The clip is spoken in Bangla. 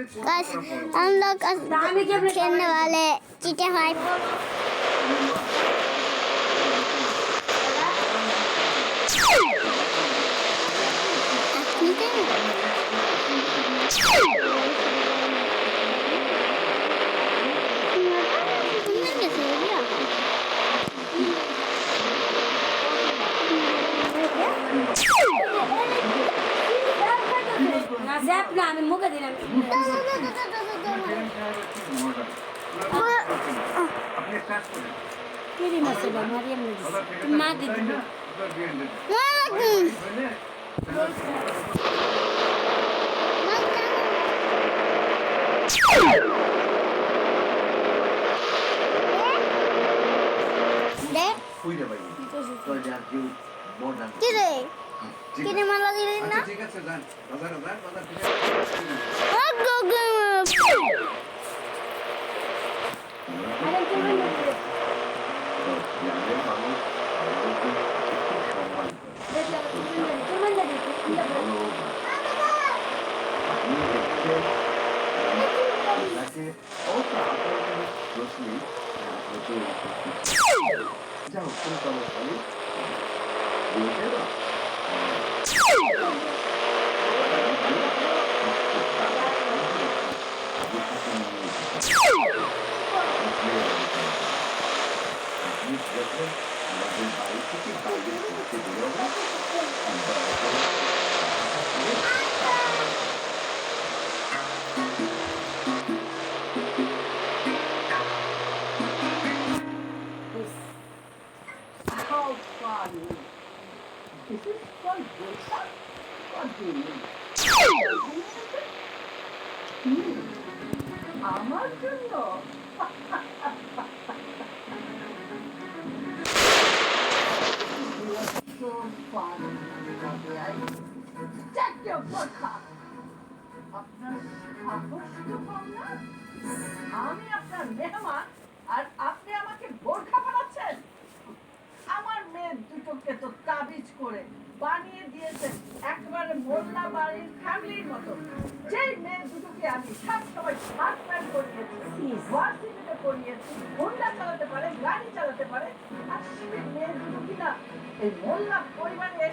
बस हम लोग खेलने वाले GTA 5। Zap na আমি মুখে দিলাম কেরি মাসে বা মারিয়াম মা দিদি কিরে কিরে মালা দিলি না ঠিক আছে যান বাজার আরে কেমন আমার জন্য আপনার সাহস তো কম না। আমি আপনার মেহমান আর আপনি আমাকে বোরখা পরাচ্ছেন। আমার মেয়ে দুটোকে তো তাবিজ করে বানিয়ে দিয়েছেন একেবারে মোল্লা বাড়ির ফ্যামিলির মতো। যেই মেয়ে দুটোকে আমি সবসময় শার্ট প্যান্ট করিয়েছি, ভার্সিটিতে পড়িয়েছি, হোন্ডা চালাতে পারে, গাড়ি চালাতে পারে, আর সেই মেয়ে দুটো কিনা এই মোল্লা পরিবারে